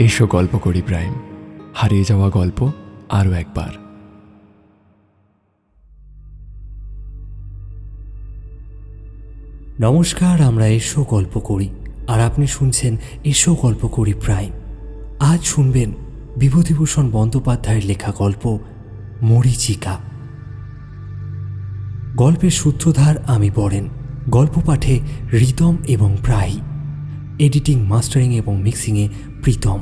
এসো গল্প করি প্রাইম, হারিয়ে যাওয়া গল্প আরও একবার। নমস্কার, আমরা এসো গল্প করি আর আপনি শুনছেন এসো গল্প করি প্রাইম। আজ শুনবেন বিভূতিভূষণ বন্দ্যোপাধ্যায়ের লেখা গল্প মরীচিকা। গল্পের সূত্রধার আমি বরেন, গল্প পাঠে রিতম এবং প্রায়ী, এডিটিং, মাস্টারিং এবং মিক্সিংয়ে প্রীতম।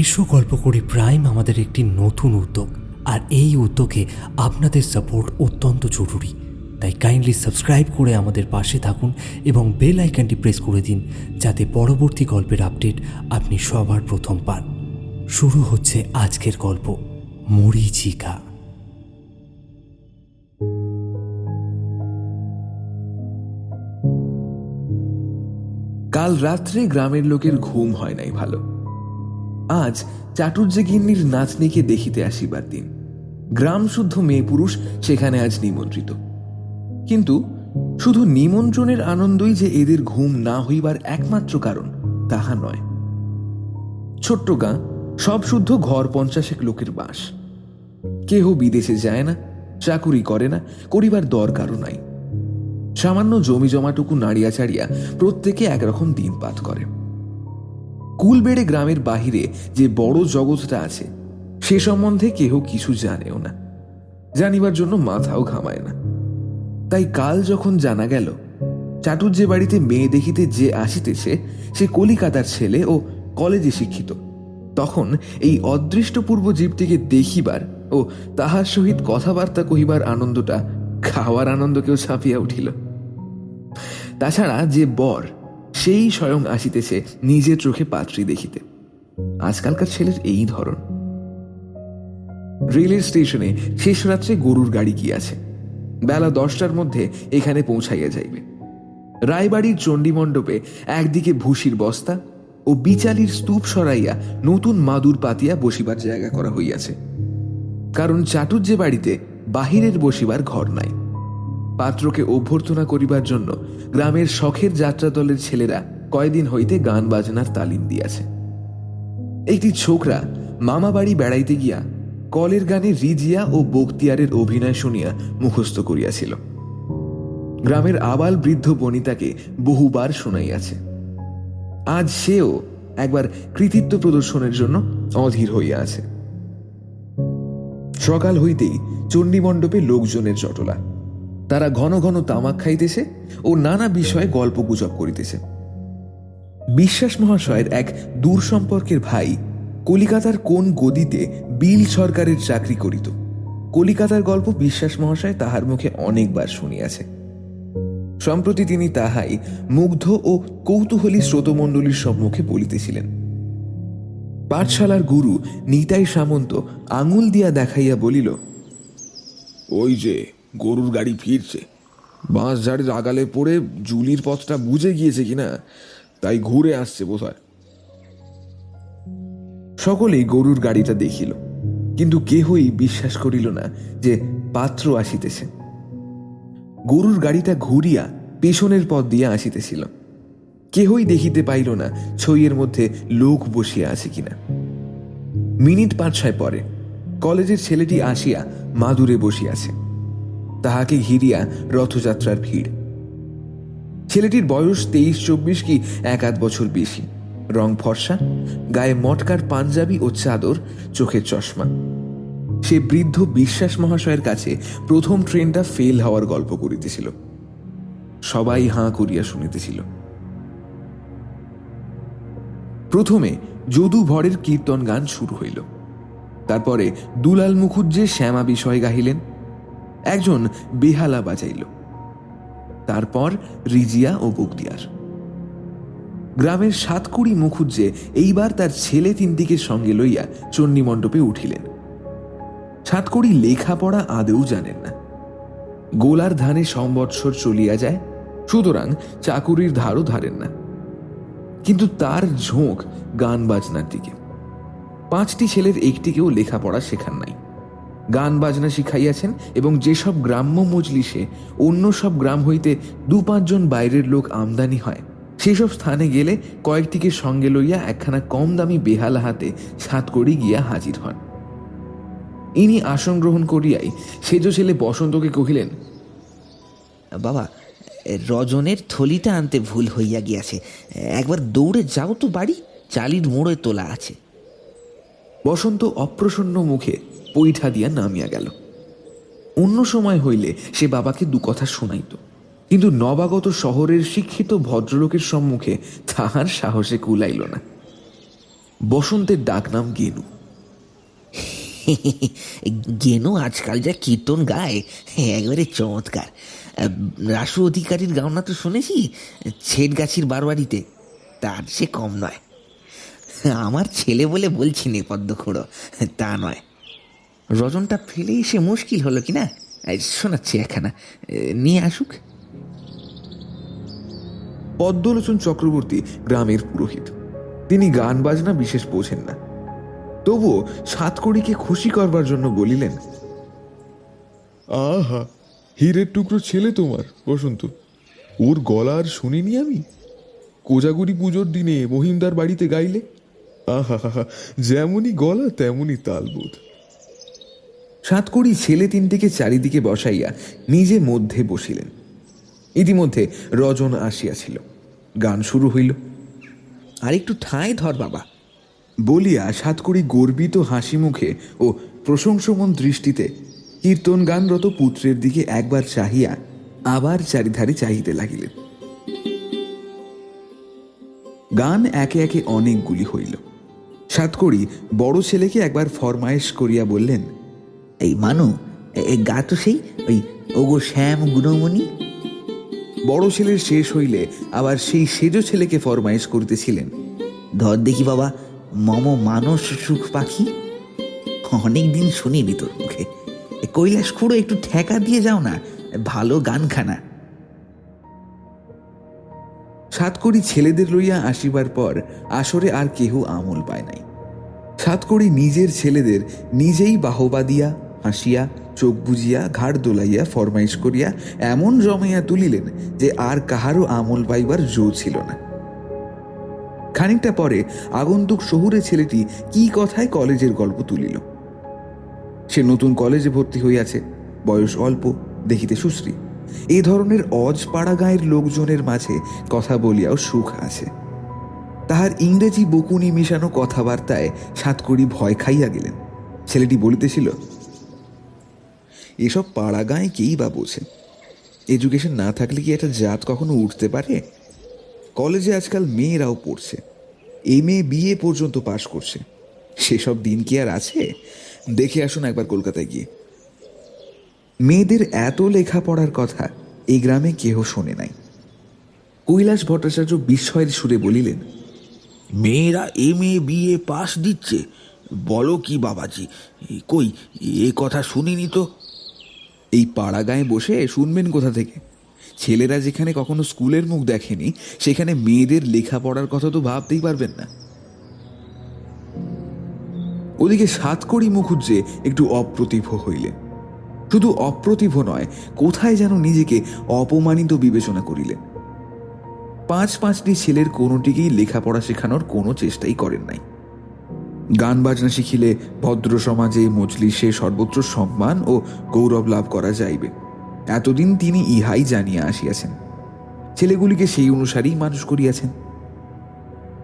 এসো গল্প করি প্রাইম আমাদের একটি নতুন উদ্যোগ, আর এই উদ্যোগে আপনাদের সাপোর্ট অত্যন্ত জরুরি। তাই কাইন্ডলি সাবস্ক্রাইব করে আমাদের পাশে থাকুন এবং বেল আইকনটি প্রেস করে দিন, যাতে পরবর্তী গল্পের আপডেট আপনি সবার প্রথম পান। শুরু হচ্ছে আজকের গল্প মরীচিকা। কাল রাত্রে গ্রামের লোকের ঘুম হয় নাই ভালো। আজ চাটুর্যে গিন্নির নাতনিকে দেখিতে আসিবার দিন। গ্রাম শুদ্ধ মেয়ে পুরুষ সেখানে আজ নিমন্ত্রিত। কিন্তু শুধু নিমন্ত্রণের আনন্দই যে এদের ঘুম না হইবার একমাত্র কারণ তাহা নয়। ছোট্ট গাঁ, সব শুদ্ধ ঘর 50 লোকের বাস। কেহ বিদেশে যায় না, চাকুরি করে না, করিবার দরকারও নাই। সামান্য জমি জমাটুকু নাড়িয়া ছাড়িয়া প্রত্যেকে একরকম দিনপাত করে। কুল বেড়ে গ্রামের বাহিরে যে বড় জগৎটা আছে সে সম্বন্ধে কেহ কিছু জানেও না, জানিবার জন্য মাথাও ঘামায় না। তাই কাল যখন জানা গেল চাটুর্যে বাড়িতে মেয়ে দেখিতে যে আসিতেছে সে কলিকাতার ছেলে ও কলেজে শিক্ষিত, তখন এই অদৃষ্টপূর্ব জীবটিকে দেখিবার ও তাহার সহিত কথাবার্তা কহিবার আনন্দটা খাওয়ার আনন্দকেও ছাপিয়া উঠিল। তাছাড়া যে বর, সেই স্বয়ং আসিতেছে নিজের চোখে পাত্রী দেখিতে। আজকালকার ছেলের এই ধরন। রেলের স্টেশনে শেষ রাত্রে গরুর গাড়ি গিয়াছে, বেলা 10টার মধ্যে এখানে পৌঁছাইয়া যাইবে। রায়বাড়ির চণ্ডী মণ্ডপে একদিকে ভুসির বস্তা ও বিচালির স্তূপ সরাইয়া নতুন মাদুর পাতিয়া বসিবার জায়গা করা হইয়াছে, কারণ চাটুর্যে বাড়িতে বাহিরের বসিবার ঘর নাই। পাত্রকে অভ্যর্থনা করিবার জন্য গ্রামের শখের যাত্রা দলের ছেলেরা কয়দিন হইতে গান বাজনার তালিম দিয়াছে। একটি ছোকরা মামা বাড়ি বেড়াইতে গিয়া কলের গানে রিজিয়া ও বখতিয়ারের অভিনয় শুনিয়া মুখস্থ করিয়াছিল। গ্রামের আবাল বৃদ্ধ বনিতাকে বহুবার শোনাইয়াছে। আজ সেও একবার কৃতিত্ব প্রদর্শনের জন্য অধীর হইয়া আছে। সকাল হইতেই চণ্ডী মণ্ডপে লোকজনের জটলা। তারা ঘন ঘন তামাক খাইতেছে ও নানা বিষয়ে গল্প গুজব করিতেছে। বিশ্বাস মহাশয়ের এক দূর সম্পর্কের ভাই কলিকাতার কোন গদিতে বিল সরকারের চাকরি করিত। কলিকাতার গল্প বিশ্বাস মহাশয় তাহার মুখে অনেকবার শুনিয়াছে। সম্প্রতি তিনি তাহাই মুগ্ধ ও কৌতূহলী শ্রোতমণ্ডলীর সম্মুখে বলিতেছিলেন। পাঠশালার গুরু নিতাই সামন্ত আঙুল দিয়া দেখাইয়া বলিল, ওই যে গরুর গাড়ি ফিরছে। বাঁশ ঝাড়ের আগালে পড়ে জুলির পথটা বুঝে গিয়েছে কিনা, তাই ঘুরে আসছে বোধহয়। সকলেই গরুর গাড়িটা দেখিল, কিন্তু কেহই বিশ্বাস করিল না যে পাত্র আসিতেছে। গরুর গাড়িটা ঘুরিয়া পেছনের পথ দিয়া আসিতেছিল। কেহই দেখিতে পাইল না ছইয়ের মধ্যে লোক বসিয়া আছে কিনা। মিনিট 5-6 পরে কলেজের ছেলেটি আসিয়া মাদুরে বসিয়াছে। তাহাকে ঘিরিয়া রথযাত্রার ভিড়। ছেলেটির বয়স 23-24 কি 1-8 বছর বেশি। রং ফর্সা, গায়ে মটকার পাঞ্জাবি ও চাদর, চোখের চশমা। সে বৃদ্ধ বিশ্বাস মহাশয়ের কাছে প্রথম ট্রেনটা ফেল হওয়ার গল্প করিতেছিল। সবাই হাঁ করিয়া শুনিতেছিল। প্রথমে যদু ভরের কীর্তন গান শুরু হইল। তারপরে দুলাল মুখুজ্জে শ্যামা বিষয় গাহিলেন। একজন বেহালা বাজাইল। তারপর রিজিয়া ও বখতিয়ার। গ্রামের 7-20 মুখুজ্জে এইবার তার ছেলে 3টিকে সঙ্গে লইয়া চণ্ডী মণ্ডপে উঠিলেন। 7-20 লেখাপড়া আদেও জানেন না। গোলার ধানে সম্বৎসর চলিয়া যায়, সুতরাং চাকুরির ধারও ধারেন না। কিন্তু তার ঝোঁক গান বাজনার দিকে। 5টি ছেলের একটিকেও লেখাপড়া শেখান নাই। গান বাজনা শিখাইয়াছেন এবং যেসব গ্রাম্য মজলিসে অন্য সব গ্রাম হইতে 2-5 জন বাইরের লোক আমদানি হয়, সেসব স্থানে গেলে কয়েকটিকে সঙ্গে লইয়া একখানা কম দামি বেহালা হাতে সাতকড়ি গিয়া হাজির হন। ইনি আসন গ্রহণ করিয়াই সেজ ছেলে বসন্তকে কহিলেন, বাবা, রজনের থলিটা আনতে ভুল হইয়া গিয়াছে, একবার দৌড়ে যাও তো বাড়ি, চালির মোড়ে তোলা আছে। বসন্ত অপ্রসন্ন মুখে পৈঠা দিয়া নামিয়া গেল। অন্য সময় হইলে সে বাবাকে দু কথা শোনাইত, কিন্তু নবাগত শহরের শিক্ষিত ভদ্রলোকের সম্মুখে তাহার সাহসে কুলাইল না। বসন্তের ডাকনাম গেনু। গেনু আজকাল যা কীর্তন গায়, একবারে চমৎকার। রাসু অধিকারীর গাওনা তো শুনেছি, ছেটগাছির বারবাড়িতে, তার সে কম নয়। আমার ছেলে বলে বলছি নে পদ্মখুড়ো, তা নয়। রজনটা ফেলে সে মুশকিল হলো কি না, শোনাচ্ছি একখানা, নিয়ে আসুক। পদ্মলোচন চক্রবর্তী গ্রামের পুরোহিত। তিনি গান বাজনা বিশেষ বোঝেন না, তবুও সাতকড়িকে খুশি করবার জন্য বলিলেন, আহা, হীরের টুকরো ছেলে তোমার বসন্ত। ওর গলা আর শুনিনি আমি। কোজাগরি পুজোর দিনে মহিমদার বাড়িতে গাইলে, আহা হা, যেমনই গলা তেমনই তালবোধ। সাতকড়ি ছেলে তিনটিকে চারিদিকে বসাইয়া নিজে মধ্যে বসিলেন। ইতিমধ্যে রজন আসিয়াছিল। গান শুরু হইল। আর একটু ঠাঁই ধর বাবা, বলিয়া সাতকড়ি গর্বিত হাসি মুখে ও প্রশংসমন দৃষ্টিতে কীর্তন গানরত পুত্রের দিকে একবার চাহিয়া আবার চারিধারে চাহিতে লাগিলেন। গান একে একে অনেকগুলি হইল। সাতকড়ি বড় ছেলেকে একবার ফরমায়েশ করিয়া বললেন, এই মানু, গা তো সেই ওই ওগো শ্যাম গুণমণি। বড় ছেলের শেষ হইলে আবার সেই সেজ ছেলেকে ফরমায়েশ করিতেছিলেন, ধর দেখি বাবা, মম মানস সুখ পাখি। অনেক দিন শুনিনি তোর মুখে। কৈলাস খুঁড়ো একটু ঠেকা দিয়ে যাও না, ভালো গানখানা। সাতকড়ি ছেলেদের লইয়া আসিবার পর আসরে আর কেহ আমল পায় নাই। সাতকড়ি নিজের ছেলেদের নিজেই বাহবা দিয়া হাসিয়া চোখ বুজিয়া ঘাড় দোলাইয়া ফরমাইশ করিয়া এমন জমাইয়া তুলিলেন যে আর কাহারও আমল পাইবার জো ছিল না। খানিকটা পরে আগন্তুক শহুরে ছেলেটি কি কথায় কলেজের গল্প তুলিল। সে নতুন কলেজে ভর্তি হইয়াছে, বয়স অল্প, দেখিতে সুশ্রী। এই ধরনের অজ পাড়া গাঁয়ের লোকজনের মাঝে কথা বলিয়াও সুখ আছে। তাহার ইংরেজি বকুনি মিশানো কথাবার্তায় সাতকড়ি ভয় খাইয়া গেলেন। ছেলেটি বলিতেছিল, এসব পাড়া গাঁয়ে কেই বা বোঝে? এডুকেশন না থাকলে কি একটা জাত কখনো উঠতে পারে? কলেজে আজকাল মেয়েরাও পড়ছে, MA BA পর্যন্ত পাশ করছে। সেসব দিন কি আর আছে? দেখে আসুন একবার কলকাতায় গিয়ে। মেয়েদের এত লেখাপড়ার কথা এই গ্রামে কেহ শোনে নাই। কৈলাস ভট্টাচার্য বিস্ময়ের সুরে বলিলেন, মেয়েরা MA BA পাস দিচ্ছে? বলো কি বাবাজি, কই এ কথা শুনিনি তো। এই পাড়া গাঁয়ে বসে শুনবেন কোথা থেকে? ছেলেরা যেখানে কখনো স্কুলের মুখ দেখেনি সেখানে মেয়েদের লেখাপড়ার কথা তো ভাবতেই পারবেন না। ওদিকে সাতকড়ি মুখুজ্জে একটু অপ্রতিভ হইলেন। শুধু অপ্রতিভ নয়, কোথায় যেন নিজেকে অপমানিত বিবেচনা করিলেন। পাঁচটি ছেলের কোনোটিকেই লেখাপড়া শেখানোর কোনো চেষ্টাই করেন নাই। গান বাজনা শিখিলে ভদ্র সমাজে মজলিসে সর্বত্র সম্মান ও গৌরব লাভ করা যাইবে, এতদিন তিনি ইহাই জানিয়া আসিয়াছেন। ছেলেগুলিকে সেই অনুসারেই মানুষ করিয়াছেন।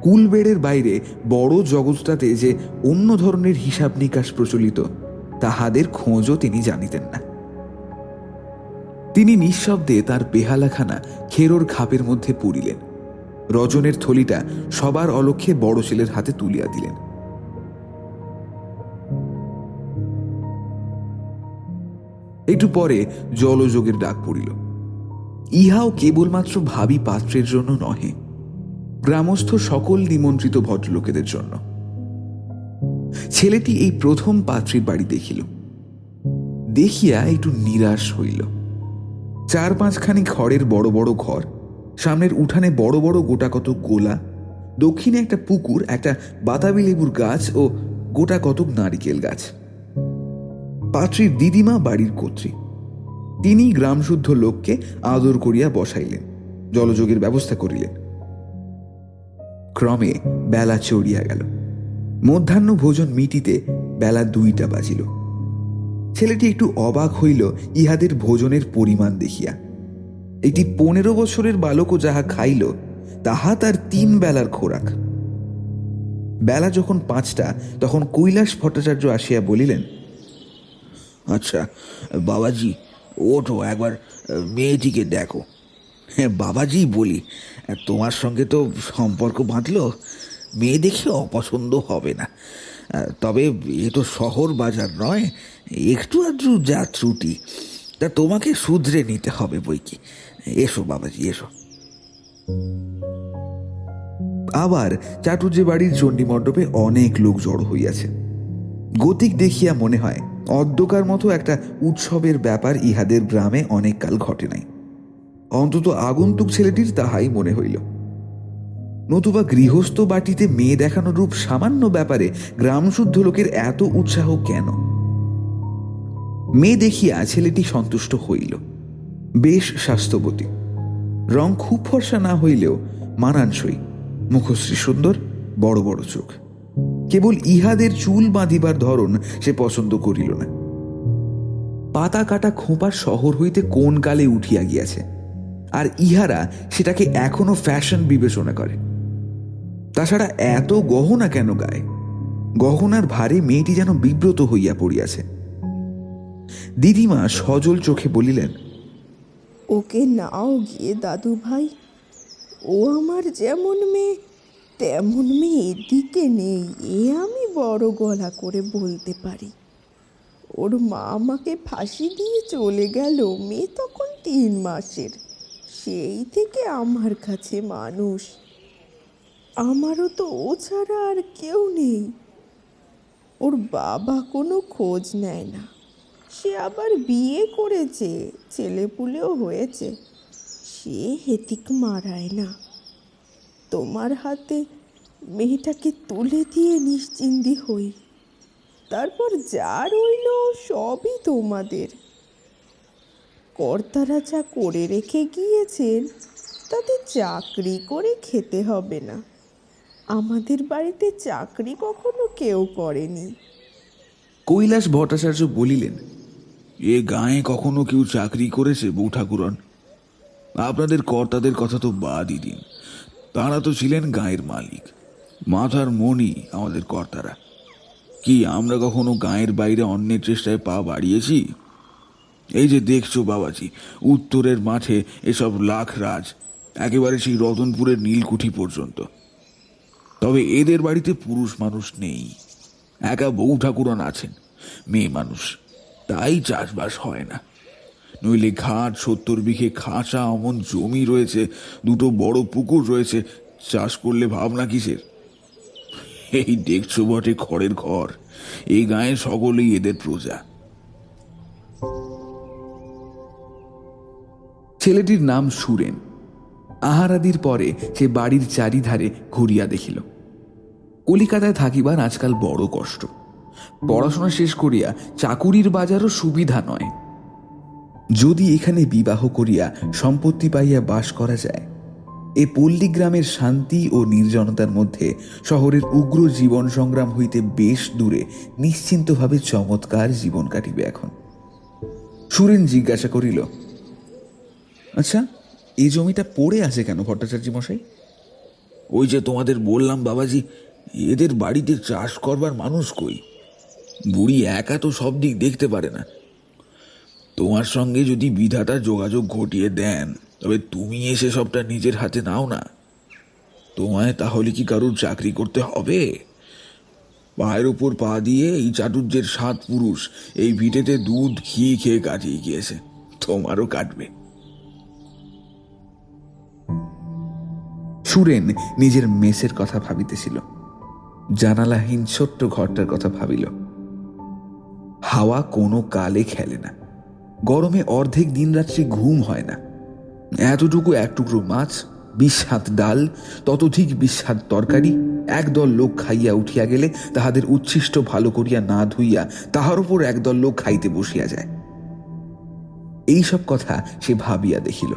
কুলবেড়ের বাইরে বড় জগৎটাতে যে অন্য ধরনের হিসাব নিকাশ প্রচলিত, তাহাদের খোঁজও তিনি জানিতেন না। তিনি নিঃশব্দে তার বেহালাখানা খেরোর খাপের মধ্যে পুরিলেন। রজনের থলিটা সবার অলক্ষ্যে বড় ছেলের হাতে তুলিয়া দিলেন। একটু পরে জলযোগের ডাক পড়িল। ইহাও কেবলমাত্র ভাবী পাত্রের জন্য নহে, গ্রামস্থ সকল নিমন্ত্রিত ভদ্রলোকেদের জন্য। ছেলেটি এই প্রথম পাত্রীর বাড়ি দেখিল। দেখিয়া একটু নিরাশ হইল। 4-5খানি খড়ের বড় বড় ঘর, সামনের উঠানে বড় বড় গোটা কতক গোলা, দক্ষিণে একটা পুকুর, একটা বাতাবি লেবুর গাছ ও গোটা কতক নারিকেল গাছ। পাত্রীর দিদিমা বাড়ির কর্ত্রী। তিনি গ্রামশুদ্ধ লোককে আদর করিয়া বসাইলেন, জলযোগের ব্যবস্থা করিলেন। ক্রমে বেলা চড়িয়া গেল। মধ্যাহ্ন ভোজন মিটিতে বেলা 2টা বাজিল। ছেলেটি একটু অবাক হইল ইহাদের ভোজনের পরিমাণ দেখিয়া। একটি 15 বছরের বালকও যাহা খাইল তাহা তার 3 বেলার খোরাক। বেলা যখন 5টা তখন কৈলাস ভট্টাচার্য আসিয়া বলিলেন, আচ্ছা বাবাজি, ওঠো একবার মেয়েটিকে দেখো। হ্যাঁ বাবাজি বলি, তোমার সঙ্গে তো সম্পর্ক বাঁধলো, মেয়ে দেখে অপছন্দ হবে না। তবে এ তো শহর বাজার নয়, একটু আধটু যা ত্রুটি তা তোমাকে শুধরে নিতে হবে বই কি। এসো বাবাজি এসো। আবার চাটুর্যে বাড়ির চণ্ডী মণ্ডপে অনেক লোক জড়ো হইয়াছে। গতিক দেখিয়া মনে হয় অদ্যকার মতো একটা উৎসবের ব্যাপার ইহাদের গ্রামে অনেক কাল ঘটে নাই। অন্তত আগন্তুক ছেলেটির তাহাই মনে হইল। নতুবা গৃহস্থ বাটিতে মেয়ে দেখানোর রূপ সামান্য ব্যাপারে গ্রাম শুদ্ধ লোকের এত উৎসাহ কেন? মেয়ে দেখিয়া ছেলেটি সন্তুষ্ট হইল। বেশ স্বাস্থ্যবতী, রং খুব ফর্সা না হইলেও মানানসই, মুখশ্রী সুন্দর, বড় বড় চোখ। কেবল ইহাদের চুল বাঁধিবার ধরন সে পছন্দ করিল না। পাতা কাটা খোঁপার শহর হইতে কোন কালে উঠিয়া গিয়াছে, আর ইহারা সেটাকে এখনো ফ্যাশন বিবেচনা করে। তাছাড়া এত গহনা কেন গায়ে? গহনার ভারে মেয়েটি যেন বিব্রত হইয়া পড়িয়াছে। দিদিমা সজল চোখে বলিলেন, ওকে নাও গিয়ে দাদু ভাই, ও আমার যেমন মেয়ে তেমন মেয়ে এদিকে নেই, এ আমি বড় গলা করে বলতে পারি। ওর মা আমাকে ফাঁসি দিয়ে চলে গেল, মেয়ে তখন 3 মাসের। সেই থেকে আমার কাছে মানুষ। আমারও তো ও ছাড়া আর কেউ নেই। ওর বাবা কোনো খোঁজ নেয় না। সে আবার বিয়ে করেছে, ছেলেপুলেও হয়েছে, সে হেতিক মারায় না। তোমার হাতে মেয়েটাকে তুলে দিয়ে নিশ্চিন্তি হই, তারপর যা রইল সবই তোমাদের। কর্তারা যা করে রেখে গিয়েছেন তাতে চাকরি করে খেতে হবে না। আমাদের বাড়িতে চাকরি কখনো কেউ করেনি। কৈলাস ভট্টাচার্য বলিলেন, এ গায়ে কখনো কেউ চাকরি করেছে বউ ঠাকুরন? আপনাদের কর্তাদের কথা তো বাদই দিন, তারা তো ছিলেন গায়ের মালিক, মাথার মণি আমাদের কর্তারা। কি আমরা কখনো গায়ের বাইরে অন্যের চেষ্টায় পা বাড়িয়েছি? এই যে দেখছো বাবাজি, উত্তরের মাঠে এসব লাখ রাজ, একেবারে সেই রতনপুরের নীলকুঠি পর্যন্ত। তবে এদের বাড়িতে পুরুষ মানুষ নেই, একা বউ ঠাকুরন আছেন, মেয়ে মানুষ, তাই চাষবাস হয় না। নইলে ঘাট 70 বিঘে খাসা অমন জমি রয়েছে, 2টো বড় পুকুর রয়েছে, চাষ করলে ভাবনা কিসের? এই দেখছো বটে খড়ের ঘর, এই গায়ে সকলেই এদের প্রজা। ছেলেটির নাম সুরেন। আহারাদির পরে সে বাড়ির চারিধারে ঘুরিয়া দেখিল। কলিকাতায় থাকিবার আজকাল বড় কষ্ট। পড়াশোনা শেষ করিয়া চাকুরির বাজারও সুবিধা নয়। যদি এখানে বিবাহ করিয়া সম্পত্তি পাইয়া বাস করা যায়, এ পল্লী গ্রামের শান্তি ও নির্জনতার মধ্যে শহরের উগ্র জীবন সংগ্রাম হইতে বেশ দূরে নিশ্চিন্তভাবে চমৎকার জীবন কাটিবে এখন। সুরেন জিজ্ঞাসা করিল, আচ্ছা, এই জমিটা পড়ে আছে কেন ভট্টাচার্য মশাই? ওই যে তোমাদের বললাম বাবাজি, এদের বাড়িতে চাষ করবার মানুষ কই? বুড়ি একা তো সব দিক দেখতে পারে না। তোমার সঙ্গে যদি বিধাতা যোগাযোগ ঘটিয়ে দেন, তবে তুমি এসে সবটা নিজের হাতে নাও না। তোমায় তাহলে কি কারুর চাকরি করতে হবে? পায়ের উপর পা দিয়ে এই চাটুর্যের 7 পুরুষ এই ভিটেতে দুধ ঘি খেয়ে কাটিয়ে গিয়েছে, তোমারও কাটবে। সুরেন নিজের মেসের কথা ভাবিতেছিল, জানালাহীন ছোট্ট ঘরটার কথা ভাবিল। হাওয়া কোনো কালে খেলে না, গরমে অর্ধেক দিন রাত্রি ঘুম হয় না। এতটুকু 1 টুকরো মাছ, 20 হাত ডাল, ততোধিক 20 হাত তরকারি, একদল লোক খাইয়া উঠিয়া গেলে তাহাদের উচ্ছিষ্ট ভালো করিয়া না ধুইয়া তাহার উপর একদল লোক খাইতে বসিয়া যায়। এইসব কথা সে ভাবিয়া দেখিল।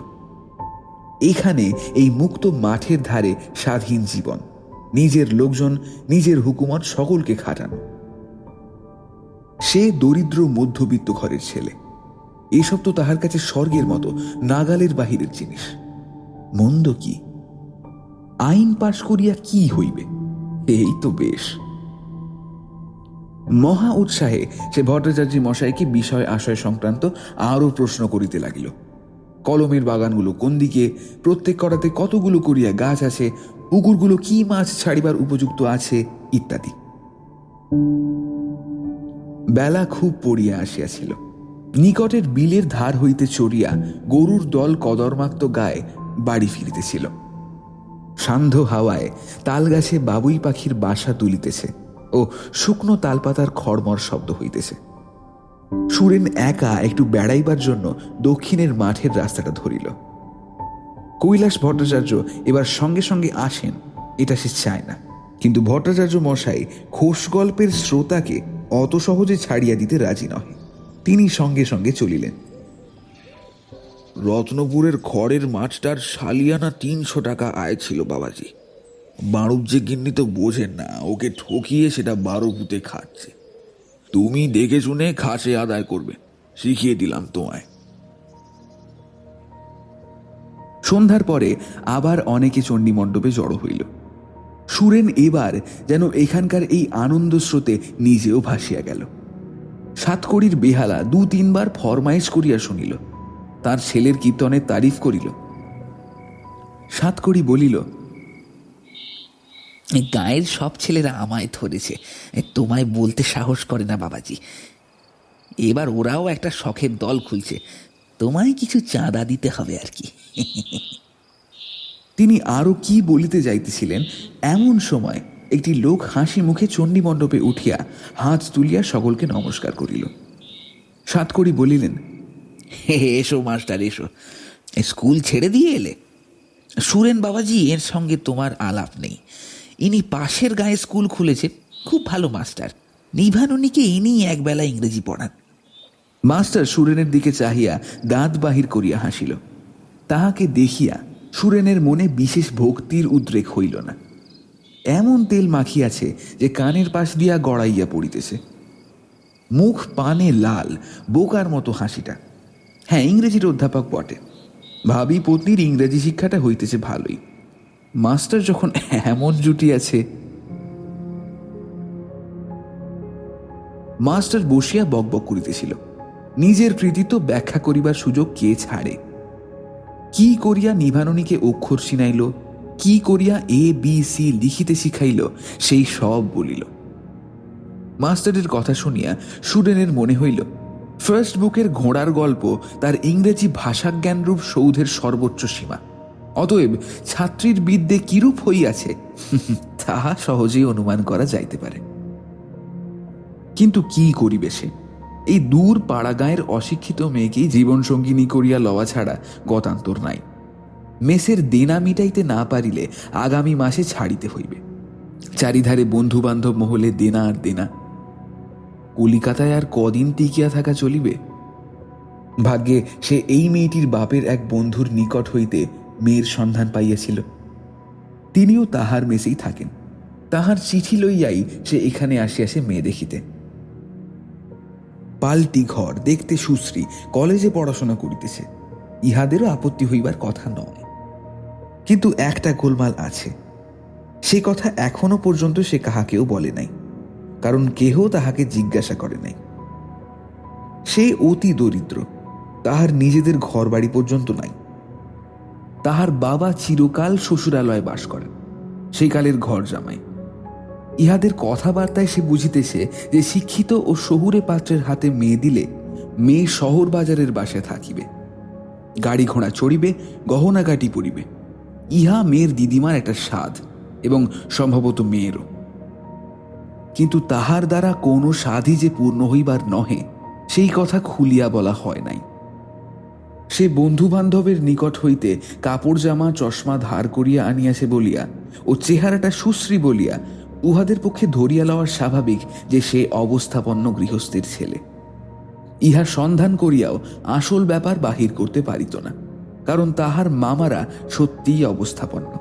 এখানে এই মুক্ত মাঠের ধারে স্বাধীন জীবন, নিজের লোকজন, নিজের হুকুমত সকলকে খাটানো। সে দরিদ্র মধ্যবিত্ত ঘরের ছেলে। এসব তো তাহার কাছে স্বর্গের মতো, নাগালের বাহিরের জিনিস। মন্দ কি? আইন পাশ করিয়া কি হইবে? এই তো বেশ। মহা উৎসাহে সে ভট্টাচার্য মশাইকে বিষয় আশয় সংক্রান্ত আরও প্রশ্ন করিতে লাগিল। কলমের বাগানগুলো কোন দিকে, প্রত্যেক করাতে কতগুলো করিয়া গাছ আছে, পুকুরগুলো কি মাছ ছাড়িবার উপযুক্ত আছে, ইত্যাদি। বেলা খুব পড়িয়া আসিয়াছিল। নিকটের বিলের ধার হইতে চড়িয়া গরুর দল কদরমাক্ত গায়ে বাড়ি ফিরিতেছিল। সান্ধ্য হাওয়ায় তালগাছে বাবুই পাখির বাসা তুলিতেছে ও শুকনো তালপাতার খড়মড় শব্দ হইতেছে। সুরেন একা একটু বেড়াইবার জন্য দক্ষিণের মাঠের রাস্তাটা ধরিল। কৈলাস ভট্টাচার্য এবার সঙ্গে সঙ্গে আসেন এটা সে চায় না, কিন্তু ভট্টাচার্য মশাই খোশ গল্পের শ্রোতাকে অত সহজে ছাড়িয়া দিতে রাজি নহে। তিনি সঙ্গে সঙ্গে চলিলেন। রত্নপুরের খড়ের মাছটার সালিয়ানা 300 টাকা আয় ছিল বাবাজি। বাড়ুব যে গিন্নি তো বোঝেন না, ওকে ঠকিয়ে সেটা 12 পুঁতে খাচ্ছে। তুমি দেখে শুনে খাসে আদায় করবে, শিখিয়ে দিলাম তোমায়। সন্ধ্যার পরে আবার অনেকে চণ্ডী মণ্ডপে জড়ো হইল। সুরেন এবার যেন এখানকার এই আনন্দ স্রোতে নিজেও ভাসিয়া গেল। সাতকড়ির বেহালা 2-3 বার ফরমাইশ করিয়া শুনিল, তার ছেলের কীর্তনের তারিফ করিল। সাতকড়ি বলিল, গায়ের সব ছেলেরা আমায় ধরেছে, তোমায় বলতে সাহস করে না বাবাজি। এবার ওরাও একটা শখের দল খুলছে, তোমায় কিছু চাঁদা দিতে হবে আর কি। তিনি আরো কি বলিতে যাইতেছিলেন, এমন সময় একটি লোক হাসি মুখে চণ্ডী মণ্ডপে উঠিয়া হাত তুলিয়া সকলকে নমস্কার করিল। সাতকড়ি বলিলেন, এসো মাস্টার এসো, স্কুল ছেড়ে দিয়ে এলে? সুরেন বাবাজি, এর সঙ্গে তোমার আলাপ নেই। ইনি পাশের গায়ে স্কুল খুলেছে, খুব ভালো মাস্টার। নিভানুনিকে ইনি একবেলা ইংরেজি পড়ান। মাস্টার সুরেনের দিকে চাহিয়া দাঁত বাহির করিয়া হাসিল। তাহাকে দেখিয়া সুরেনের মনে বিশেষ ভক্তির উদ্রেক হইল না। এমন তেল মাখিয়াছে যে কানের পাশ দিয়া গড়াইয়া পড়িতেছে। মুখ পানে লাল, বোকার মতো হাসিটা। হ্যাঁ, ইংরেজির অধ্যাপক বটে। ভাবি পত্নীর ইংরেজি শিক্ষাটা হইতেছে ভালোই। মাস্টার যখন এমন জুটিয়াছে। মাস্টার বসিয়া বকবক করিতেছিল। নিজের কৃতিত্ব ব্যাখ্যা করিবার সুযোগ কে ছাড়ে? কি করিয়া নিভাননীকে অক্ষর শিনাইল, কি করিয়া ABC লিখিতে শিখাইল, সেই সব বলিল। মাস্টারের কথা শুনিয়া সুরেনের মনে হইল ফার্স্ট বুকের ঘোড়ার গল্প তার ইংরেজি ভাষাজ্ঞানরূপ সৌধের সর্বোচ্চ সীমা। অতএব ছাত্রীর বিদ্যে কিরূপ হইয়াছে তাহা সহজেই অনুমান করা যাইতে পারে। কিন্তু কি করিবে সে? এই দূর পাড়া গাঁয়ের অশিক্ষিত মেয়েকেই জীবনসঙ্গিনী করিয়া লওয়া ছাড়া গতান্তর নাই। মেসের দেনা মিটাইতে না পারিলে আগামী মাসে ছাড়িতে হইবে। চারিধারে বন্ধু বান্ধব মহলে দেনা আর দেনা। কলিকাতায় আর কদিন টিকিয়া থাকা চলিবে? ভাগ্যে সে এই মেয়েটির বাপের এক বন্ধুর নিকট হইতে মেয়ের সন্ধান পাইয়াছিল। তিনিও তাহার মেসেই থাকেন। তাহার চিঠি লইয়াই সে এখানে আসিয়াছে মেয়ে দেখিতে। পাল্টি ঘর, দেখতে সুশ্রী, কলেজে পড়াশোনা করিতেছে, ইহাদেরও আপত্তি হইবার কথা নয়। কিন্তু একটা গোলমাল আছে, সে কথা এখনো পর্যন্ত সে কাহাকেও বলে নাই, কারণ কেহ তাহাকে জিজ্ঞাসা করে নাই। সে অতি দরিদ্র, তাহার নিজেদের ঘর বাড়ি পর্যন্ত নাই। তাহার বাবা চিরকাল শ্বশুরালয়ে বাস করেন, সেই কালের ঘর জামাই। ইহাদের কথাবার্তায় সে বুঝিতেছে যে শিক্ষিত ও শহুরে পাত্রের হাতে মেয়ে দিলে মেয়ে শহর বাজারের বাসায় থাকিবে, গাড়ি ঘোড়া চড়িবে, গহনাগাটি পরিবে। ইহা মেয়ের দিদিমার একটা স্বাদ, এবং সম্ভবত মেয়েরও। কিন্তু তাহার দ্বারা কোনো স্বাদই যে পূর্ণ হইবার নহে, সেই কথা খুলিয়া বলা হয় নাই। সে বন্ধু বান্ধবের নিকট হইতে কাপড় জামা চশমা ধার করিয়া আনিয়াছে বলিয়া ও চেহারাটা সুশ্রী বলিয়া উহাদের পক্ষে ধরিয়া লওয়ার স্বাভাবিক যে সে অবস্থাপন্ন গৃহস্থের ছেলে। ইহা সন্ধান করিয়াও আসল ব্যাপার বাহির করতে পারিত না, কারণ তাহার মামারা সত্যিই অবস্থাপন্ন।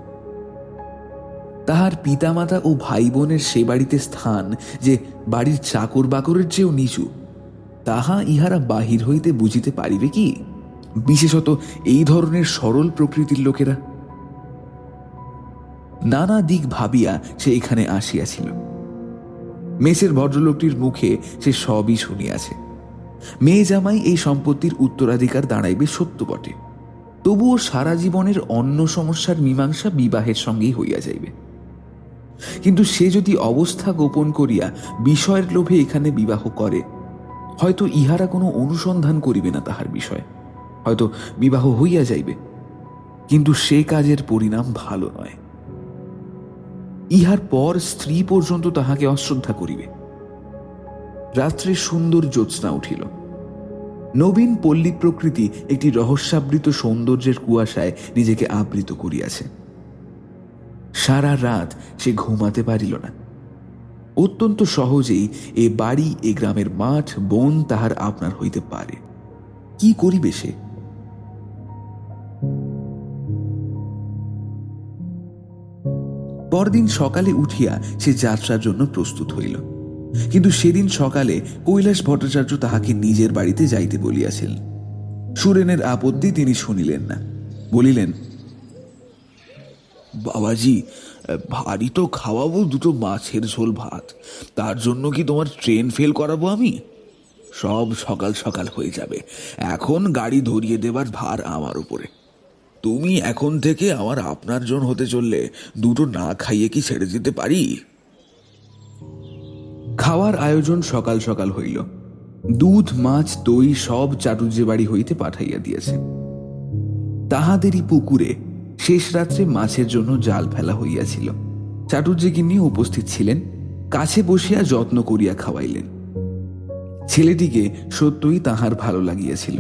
তাহার পিতামাতা ও ভাই বোনের সে বাড়িতে স্থান যে বাড়ির চাকর বাকরের চেয়েও নিচু, তাহা ইহারা বাহির হইতে বুঝিতে পারিবে কি, বিশেষত এই ধরনের সরল প্রকৃতির লোকেরা? নানা দিক ভাবিয়া সে এখানে আসিয়াছিল। মেসের ভদ্রলোকটির মুখে সে সবই শুনিয়াছে। মেয়ে জামাই এই সম্পত্তির উত্তরাধিকার দাঁড়াইবে সত্য বটে, তবুও সারা জীবনের অন্য সমস্যার মীমাংসা বিবাহের সঙ্গেই হইয়া যাইবে। কিন্তু সে যদি অবস্থা গোপন করিয়া বিষয়ের লোভে এখানে বিবাহ করে, হয়তো ইহারা কোনো অনুসন্ধান করিবে না তাহার বিষয়ে, হয়তো বিবাহ হইয়া যাইবে, কিন্তু সে কাজের পরিণাম ভালো নয়। ইহার পর স্ত্রী পর্যন্ত তাহাকে অশ্রদ্ধা করিবে। রাত্রে সুন্দর জ্যোৎস্না উঠিল। নবীন পল্লী প্রকৃতি একটি রহস্যাবৃত সৌন্দর্যের কুয়াশায় নিজেকে আবৃত করিয়াছে। সারা রাত সে ঘুমাতে পারিল না। অত্যন্ত সহজেই এ বাড়ি, এ গ্রামের মাঠ বন তাহার আপনার হইতে পারে। কি করিবে সে? পরদিন সকালে উঠিয়া সে যাত্রার জন্য প্রস্তুত হইল। কিন্তু সেদিন সকালে কৈলাস ভট্টাচার্য তাহাকে নিজের বাড়িতে যাইতে বলিয়াছিলেন। সুরেনের আপত্তি তিনি শুনিলেন না। বলিলেন, বাবাজি, ভারী তো খাওয়াবো দুটো মাছের ঝোল ভাত, তার জন্য কি তোমার ট্রেন ফেল করাবো আমি? সব সকাল সকাল হয়ে যাবে, এখন গাড়ি ধরিয়ে দেবার ভার আমার উপরে। তুমি এখন থেকে আমার আপনার জন হতে চললে দুটো না খাইয়ে কি ছেড়ে দিতে পারি? খাওয়ার আয়োজন সকাল সকাল হইল। দুধ, মাছ, দই সব চাটুর্যে বাড়ি হইতে পাঠাইয়া দিয়েছে। তাহাদেরই পুকুরে শেষ রাত্রে মাছের জন্য জাল ফেলা হইয়াছিল। চাটুর্যে গিন্নি উপস্থিত ছিলেন, কাছে বসিয়া যত্ন করিয়া খাওয়াইলেন। ছেলেটিকে সত্যই তাহার ভালো লাগিয়াছিল।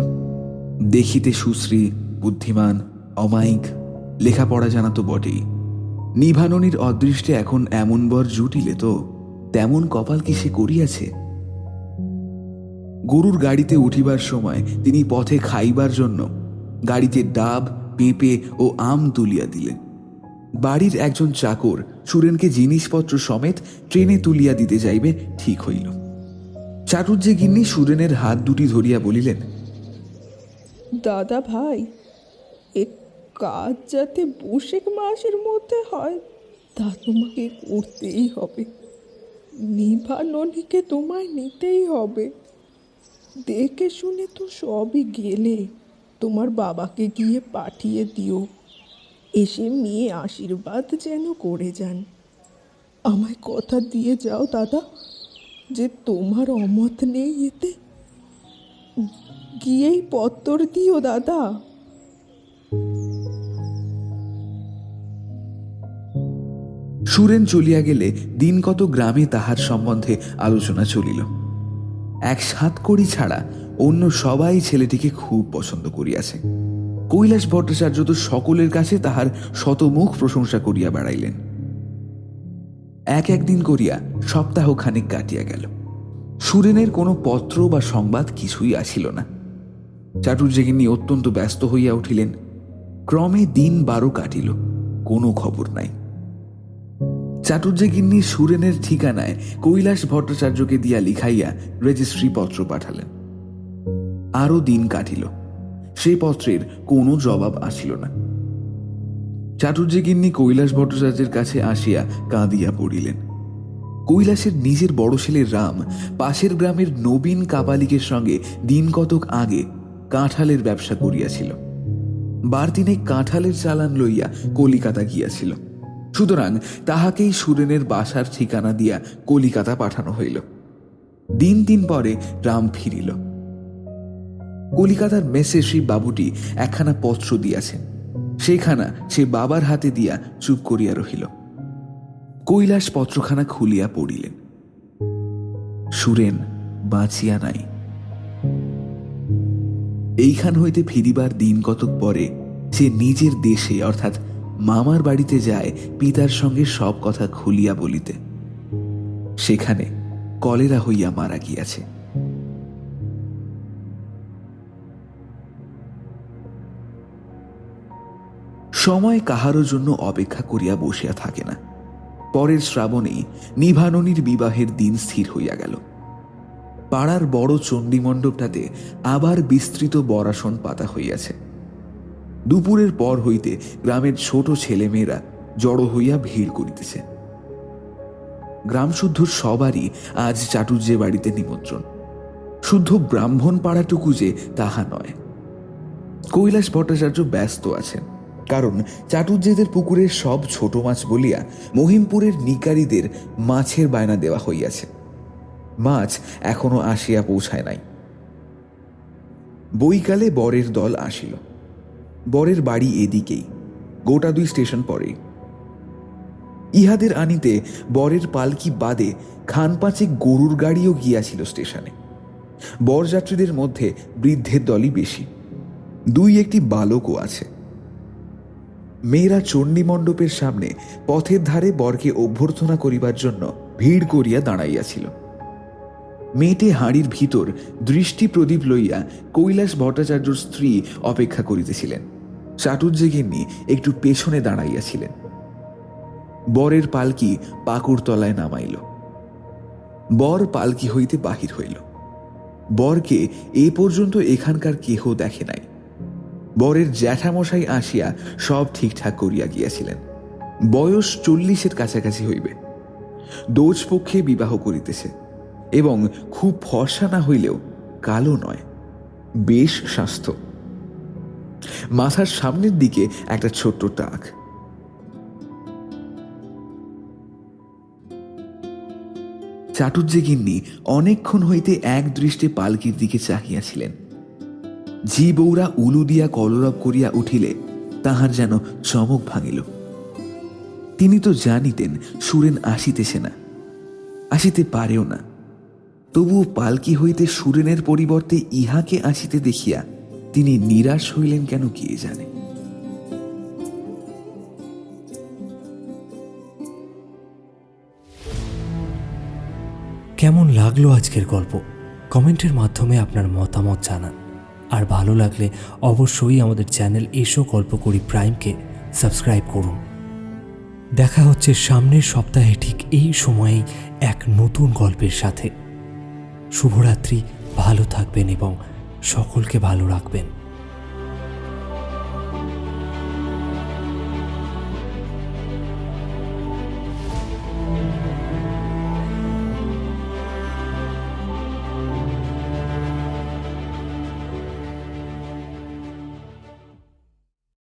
দেখিতে সুশ্রী, বুদ্ধিমান, অমায়িক, লেখাপড়া জানা তো বটেই। নিভাননীর অদৃষ্টে এখন এমন বর জুটিলে তো তেমন কপাল কি সে করিয়াছে। গরুর গাড়িতে উঠিবার সময় তিনি পথে খাইবার জন্য গাড়িতে ডাব, পেঁপে ও আম তুলিয়া দিলেন। বাড়ির একজন চাকর সুরেনকে জিনিসপত্র সমেত ট্রেনে তুলিয়া দিতে যাইবে ঠিক হইল। চাটুর্যে গিন্নি সুরেনের হাত দুটি ধরিয়া বলিলেন, দাদা ভাই, এ কাজ যাতে বৈশাখ মাসের মধ্যে হয় তা তোমাকে করতেই হবে। নিভাননীকে তোমায় নিতেই হবে। দেখে শুনে তো সবই গেলে, তোমার বাবাকে গিয়ে পাঠিয়ে দিও, এসে মেয়ে আশীর্বাদ যেন করে যান। আমায় কথা দিয়ে যাও দাদা যে তোমার অমত নেই এতে। গিয়েই পত্তর দিও দাদা। সুরেন চলিয়া গেলে দিন কত গ্রামে তাহার সম্বন্ধে আলোচনা চলিল। এক সাতকড়ি ছাড়া অন্য সবাই ছেলেটিকে খুব পছন্দ করিয়াছে। কৈলাস ভট্টাচার্য তো সকলের কাছে তাহার শতমুখ প্রশংসা করিয়া বেড়াইলেন। একদিন করিয়া সপ্তাহ খানিক কাটিয়া গেল। সুরেনের কোনো পত্র বা সংবাদ কিছুই আসিল না। চাটুর্যে অত্যন্ত ব্যস্ত হইয়া উঠিলেন। ক্রমে দিন 12 কাটিল, কোনো খবর নাই। চাটুর্যে গিন্নি সুরেনের ঠিকানায় কৈলাস ভট্টাচার্যকে দিয়া লিখাইয়া রেজিস্ট্রি পত্র পাঠালেন। আরো দিন কাটিল, সেই পত্রের কোনো জবাব আসিল না। চাটুর্যে গিন্নি কৈলাস ভট্টাচার্যের কাছে আসিয়া কাঁদিয়া পড়িলেন। কৈলাসের নিজের বড় ছেলে রাম পাশের গ্রামের নবীন কাপালিকের সঙ্গে দিন কতক আগে কাঁঠালের ব্যবসা করিয়াছিল। বারদিনে কাঁঠালের চালান লইয়া কলিকাতা গিয়াছিল। সুতরাং তাহাকেই সুরেনের বাসার ঠিকানা দিয়া কলিকাতা পাঠানো হইল। দিন 3 পরে রাম ফিরিল। কলিকাতার মেসে শ্রী বাবুটি একখানা পত্র দিয়াছেন, সেখানা সে বাবার হাতে দিয়া চুপ করিয়া রহিল। কৈলাস পত্রখানা খুলিয়া পড়িলেন। সুরেন বাঁচিয়া নাই। এইখান হইতে ফিরিবার দিন কতক পরে সে নিজের দেশে অর্থাৎ মামার বাড়িতে যায় পিতার সঙ্গে সব কথা খুলিয়া বলিতে। সেখানে কলেরা হইয়া মারা গিয়াছে। সময় কাহারও জন্য অপেক্ষা করিয়া বসিয়া থাকে না। পরের শ্রাবণেই নিভাননীর বিবাহের দিন স্থির হইয়া গেল। পাড়ার বড় চণ্ডী মণ্ডপটাতে আবার বিস্তৃত বরাসন পাতা হইয়াছে। দুপুরের পর হইতে গ্রামের ছোট ছেলেমেয়েরা জড়ো হইয়া ভিড় করিতেছে। গ্রামশুদ্ধর সবারই আজ চাটুর্যে বাড়িতে নিমন্ত্রণ। শুদ্ধ ব্রাহ্মণ পাড়াটুকু যে তাহা নয়। কৈলাস ভট্টাচার্য ব্যস্ত আছেন, কারণ চাটুর্যেদের পুকুরের সব ছোট মাছ বলিয়া মহিমপুরের নিকারীদের মাছের বায়না দেওয়া হইয়াছে। মাছ এখনো আসিয়া পৌঁছায় নাই। বৈকালে বরের দল আসিল। বরের বাড়ি এদিকেই, গোটা 2 স্টেশন পরেই। ইহাদের আনিতে বরের পালকি বাদে খান 5 গরুর গাড়িও গিয়াছিল স্টেশনে। বরযাত্রীদের মধ্যে বৃদ্ধের দলই বেশি, 2-1টি বালকও আছে। মেয়েরা চণ্ডী মণ্ডপের সামনে পথের ধারে বরকে অভ্যর্থনা করিবার জন্য ভিড় করিয়া দাঁড়াইয়াছিল। মেয়েটে হাঁড়ির ভিতর দৃষ্টি প্রদীপ লইয়া কৈলাস ভট্টাচার্যর স্ত্রী অপেক্ষা করিতেছিলেন। চাটুর্যে গিন্নি একটু পেছনে দাঁড়াইয়াছিলেন। বরের পালকি পাকুড়তলায় নামাইল। বর পালকি হইতে বাহির হইল। বরকে এ পর্যন্ত এখানকার কেহ দেখে নাই। বরের জ্যাঠামশাই আসিয়া সব ঠিকঠাক করিয়া গিয়াছিলেন। বয়স 40-এর কাছাকাছি হইবে। দোজপক্ষে বিবাহ করিতেছে এবং খুব ফর্সা না হইলেও কালো নয়, বেশ স্বাস্থ্য। মাথার সামনের দিকে একটা ছোট্ট টাক। চাটুর্যে গিন্নি অনেকক্ষণ হইতে এক দৃষ্টে পালকির দিকে চাহিয়াছিলেন। ঝি বৌরা উলু দিয়া কলরব করিয়া উঠিলে তাহার যেন চমক ভাঙিল। তিনি তো জানিতেন সুরেন আসিতেছে না, আসিতে পারেও না। তবুও পালকি হইতে সুরেনের পরিবর্তে ইহাকে আসিতে দেখিয়া তিনি নিরাশ হইলেন কেন কে জানে। কেমন লাগলো আজকের গল্প? কমেন্টের মাধ্যমে আপনার মতামত জানান। আর ভালো লাগলে অবশ্যই আমাদের চ্যানেল এসো গল্প করি প্রাইমকে সাবস্ক্রাইব করুন। দেখা হচ্ছে সামনের সপ্তাহে ঠিক এই সময়েই এক নতুন গল্পের সাথে। শুভরাত্রি, ভালো থাকবেন এবং সকলকে ভালো রাখবেন।